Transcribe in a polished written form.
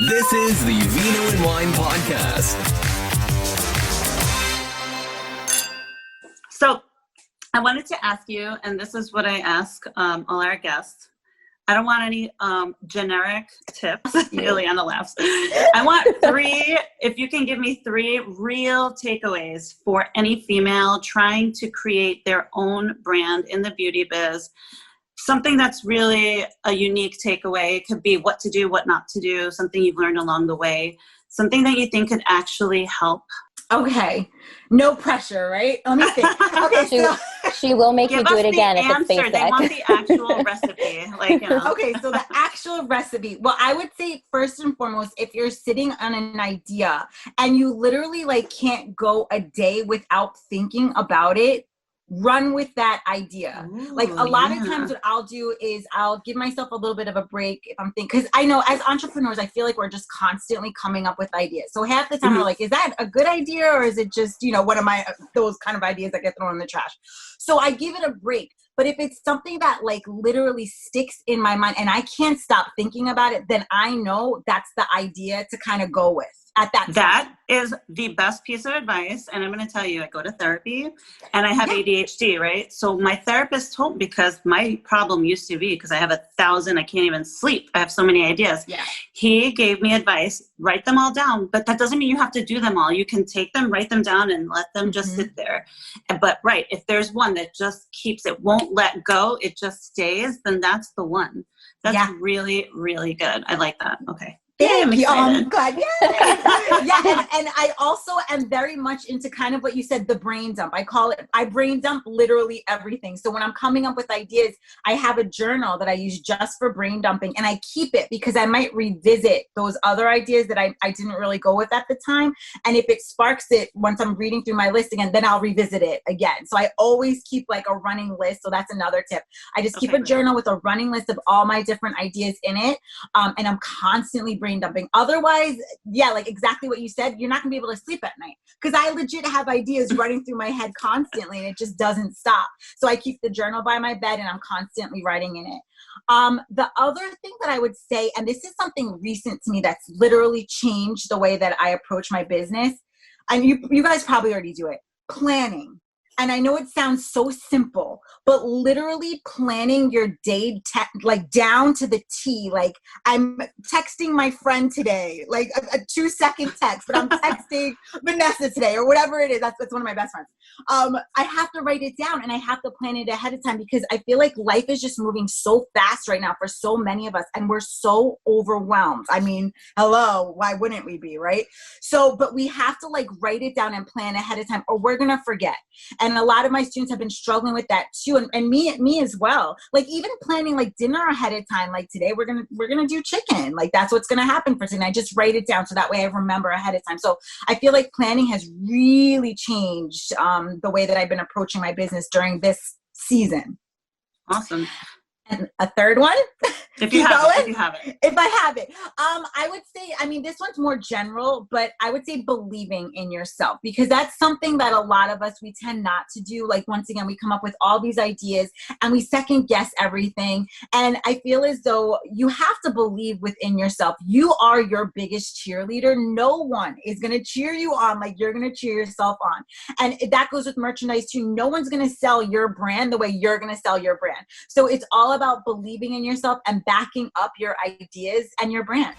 This is the Vino and Whine podcast. So I wanted to ask you, and this is what I ask all our guests. I don't want any generic tips. Ileana laughs. I want three, if you can give me three real takeaways for any female trying to create their own brand in the beauty biz. Something that's really a unique takeaway. It could be what to do, what not to do, something you've learned along the way, something that you think could actually help. Okay. No pressure, right? Let me think. Okay, she will make you do it again if it's basic. They want the actual recipe. Okay, so the actual recipe. Well, I would say first and foremost, if you're sitting on an idea and you literally can't go a day without thinking about it, run with that idea. Ooh, a lot of times what I'll do is I'll give myself a little bit of a break if I'm thinking, because I know as entrepreneurs, I feel like we're just constantly coming up with ideas. So half the time we're like, is that a good idea? Or is it just, one of those kind of ideas that get thrown in the trash? So I give it a break. But if it's something that literally sticks in my mind and I can't stop thinking about it, then I know that's the idea to kind of go with at that time. That is the best piece of advice. And I'm going to tell you, I go to therapy and I have ADHD, right? So my therapist told me, because my problem used to be, because I have 1,000, I can't even sleep. I have so many ideas. Yeah. He gave me advice, write them all down, but that doesn't mean you have to do them all. You can take them, write them down and let them just sit there. But if there's one that just keeps, it won't let go, it just stays, then that's the one. That's really, really good. I like that. Okay. Thank you. I'm glad. Yeah. And I also am very much into kind of what you said, the brain dump. I brain dump literally everything. So when I'm coming up with ideas, I have a journal that I use just for brain dumping, and I keep it because I might revisit those other ideas that I didn't really go with at the time. And if it sparks it once I'm reading through my list again, then I'll revisit it again. So I always keep a running list. So that's another tip. I just keep a journal with a running list of all my different ideas in it. And I'm constantly brain dumping. Otherwise, exactly what you said, you're not gonna be able to sleep at night, because I legit have ideas running through my head constantly and it just doesn't stop. So I keep the journal by my bed and I'm constantly writing in it. The other thing that I would say, and this is something recent to me that's literally changed the way that I approach my business, and you guys probably already do it, planning. And I know it sounds so simple, but literally planning your day down to the T. I'm texting my friend today, a 2-second text, but I'm texting Vanessa today or whatever it is. That's one of my best friends. I have to write it down and I have to plan it ahead of time, because I feel like life is just moving so fast right now for so many of us, and we're so overwhelmed. I mean, hello, why wouldn't we be, right? So, but we have to write it down and plan ahead of time, or we're going to forget. And a lot of my students have been struggling with that too. And me as well. Even planning dinner ahead of time, today we're going to do chicken. That's what's going to happen for today. I just write it down so that way I remember ahead of time. So I feel like planning has really changed the way that I've been approaching my business during this season. Awesome. And a third one? If you have it. If I have it. I would say, this one's more general, but I would say believing in yourself, because that's something that a lot of us, we tend not to do. Once again, we come up with all these ideas and we second guess everything. And I feel as though you have to believe within yourself. You are your biggest cheerleader. No one is going to cheer you on like you're going to cheer yourself on. And that goes with merchandise too. No one's going to sell your brand the way you're going to sell your brand. So it's all about believing in yourself and backing up your ideas and your brand.